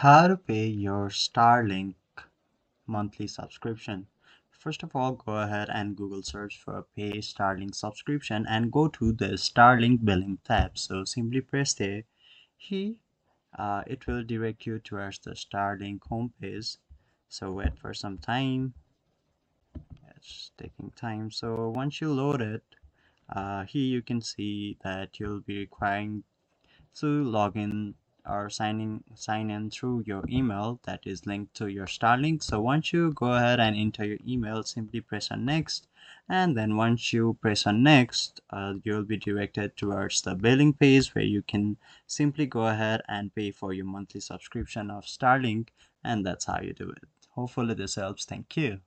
How to pay your Starlink monthly subscription. First of all, go ahead and Google search for pay Starlink subscription and go to the Starlink billing tab. So simply press there. Here, it will direct you towards the Starlink homepage. So wait for some time. It's taking time. So once you load it, here you can see that you'll be requiring to log in or sign in through your email that is linked to your Starlink. So once you go ahead and enter your email, simply press on next, and then once you press on next, you'll be directed towards the billing page where you can simply go ahead and pay for your monthly subscription of Starlink, and that's how you do it. Hopefully this helps. Thank you.